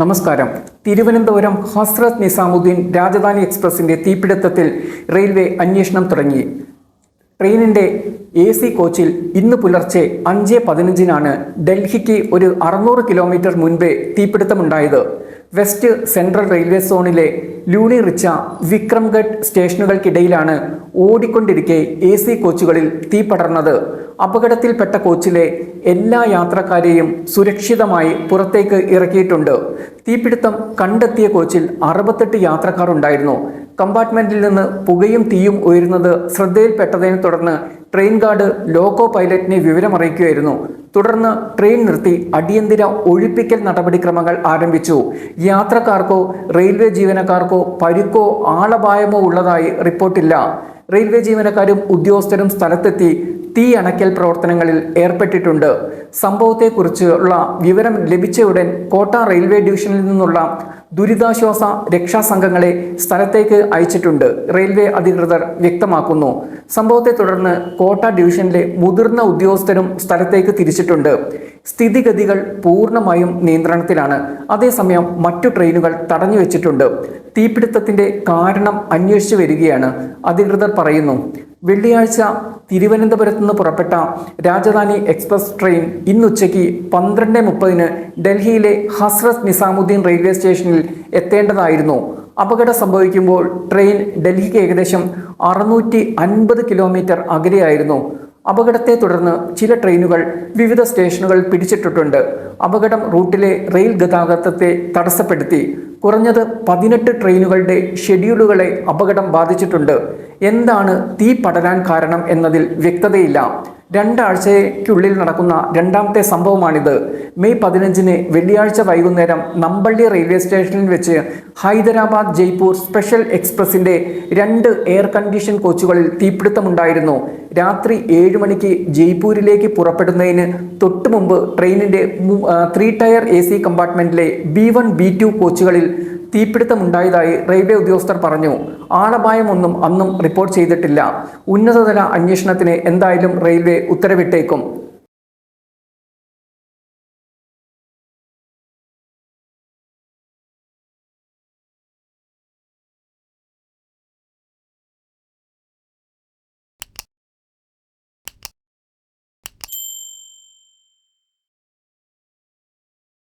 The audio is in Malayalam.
നമസ്കാരം. തിരുവനന്തപുരം ഹസ്രത്ത് നിസാമുദ്ദീൻ രാജധാനി എക്സ്പ്രസിന്റെ തീപിടുത്തത്തിൽ റെയിൽവേ അന്വേഷണം തുടങ്ങി. ട്രെയിനിന്റെ AC കോച്ചിൽ ഇന്ന് പുലർച്ചെ 5:15 ഡൽഹിക്ക് ഒരു 600 കിലോമീറ്റർ മുൻപേ തീപിടുത്തമുണ്ടായത്. വെസ്റ്റ് സെൻട്രൽ റെയിൽവേ സോണിലെ ലൂണി റിച്ച, വിക്രംഗഡ് സ്റ്റേഷനുകൾക്കിടയിലാണ് ഓടിക്കൊണ്ടിരിക്കെ AC കോച്ചുകളിൽ തീ പടർന്നത്. അപകടത്തിൽപ്പെട്ട കോച്ചിലെ എല്ലാ യാത്രക്കാരെയും സുരക്ഷിതമായി പുറത്തേക്ക് ഇറക്കിയിട്ടുണ്ട്. തീപിടുത്തം കണ്ടെത്തിയ കോച്ചിൽ 68 യാത്രക്കാർ ഉണ്ടായിരുന്നു. കമ്പാർട്ട്മെന്റിൽ നിന്ന് പുകയും തീയും ഉയരുന്നത് ശ്രദ്ധയിൽപ്പെട്ടതിനെ തുടർന്ന് ട്രെയിൻ ഗാർഡ് ലോക്കോ പൈലറ്റിനെ വിവരമറിയിക്കുകയായിരുന്നു. തുടർന്ന് ട്രെയിൻ നിർത്തി അടിയന്തര ഒഴിപ്പിക്കൽ നടപടിക്രമങ്ങൾ ആരംഭിച്ചു. യാത്രക്കാർക്കോ റെയിൽവേ ജീവനക്കാർക്കോ പരിക്കോ ആളപായമോ ഉള്ളതായി റിപ്പോർട്ടില്ല. റെയിൽവേ ജീവനക്കാരും ഉദ്യോഗസ്ഥരും സ്ഥലത്തെത്തി തീ അണയ്ക്കൽ പ്രവർത്തനങ്ങളിൽ ഏർപ്പെട്ടിട്ടുണ്ട്. സംഭവത്തെക്കുറിച്ചുള്ള വിവരം ലഭിച്ചയുടൻ കോട്ട റെയിൽവേ ഡിവിഷനിൽ നിന്നുള്ള ദുരിതാശ്വാസ രക്ഷാസംഘങ്ങളെ സ്ഥലത്തേക്ക് അയച്ചിട്ടുണ്ട്. റെയിൽവേ അധികൃതർ വ്യക്തമാക്കുന്നു. സംഭവത്തെ തുടർന്ന് കോട്ട ഡിവിഷനിലെ മുതിർന്ന ഉദ്യോഗസ്ഥരും സ്ഥലത്തേക്ക് തിരിച്ചിട്ടുണ്ട്. സ്ഥിതിഗതികൾ പൂർണ്ണമായും നിയന്ത്രണത്തിലാണ്. അതേസമയം മറ്റു ട്രെയിനുകൾ തടഞ്ഞു വെച്ചിട്ടുണ്ട്. തീപിടുത്തത്തിന്റെ കാരണം അന്വേഷിച്ചു വരികയാണ്, അധികൃതർ പറയുന്നു. വെള്ളിയാഴ്ച തിരുവനന്തപുരത്ത് നിന്ന് പുറപ്പെട്ട രാജധാനി എക്സ്പ്രസ് ട്രെയിൻ ഇന്നുച്ചയ്ക്ക് 12:30 ഡൽഹിയിലെ ഹസ്രത്ത് നിസാമുദ്ദീൻ റെയിൽവേ സ്റ്റേഷനിൽ എത്തേണ്ടതായിരുന്നു. അപകടം സംഭവിക്കുമ്പോൾ ട്രെയിൻ ഡൽഹിക്ക് ഏകദേശം 650 കിലോമീറ്റർ അകലെയായിരുന്നു. അപകടത്തെ തുടർന്ന് ചില ട്രെയിനുകൾ വിവിധ സ്റ്റേഷനുകൾ പിടിച്ചിട്ടിട്ടുണ്ട്. അപകടം റൂട്ടിലെ റെയിൽ ഗതാഗതത്തെ തടസ്സപ്പെടുത്തി. കുറഞ്ഞത് 18 ട്രെയിനുകളുടെ ഷെഡ്യൂളുകളെ അപകടം ബാധിച്ചിട്ടുണ്ട്. എന്താണ് തീ പടരാൻ കാരണം എന്നതിൽ വ്യക്തതയില്ല. 2 ആഴ്ചയ്ക്കുള്ളിൽ നടക്കുന്ന രണ്ടാമത്തെ സംഭവമാണിത്. മെയ് 15 വെള്ളിയാഴ്ച വൈകുന്നേരം നമ്പള്ളി റെയിൽവേ സ്റ്റേഷനിൽ വെച്ച് ഹൈദരാബാദ് ജയ്പൂർ സ്പെഷ്യൽ എക്സ്പ്രസിന്റെ 2 എയർ കണ്ടീഷൻ കോച്ചുകളിൽ തീപിടുത്തമുണ്ടായിരുന്നു. രാത്രി 7 മണിക്ക് ജയ്പൂരിലേക്ക് പുറപ്പെടുന്നതിന് തൊട്ടു മുമ്പ് ട്രെയിനിന്റെ 3 ടയർ AC കമ്പാർട്ട്മെന്റിലെ B1 B2 കോച്ചുകളിൽ തീപിടുത്തമുണ്ടായതായി റെയിൽവേ ഉദ്യോഗസ്ഥർ പറഞ്ഞു. ആളപായമൊന്നും അന്നും റിപ്പോർട്ട് ചെയ്തിട്ടില്ല. ഉന്നതതല അന്വേഷണത്തിന് എന്തായാലും റെയിൽവേ ഉത്തരവിട്ടേക്കും.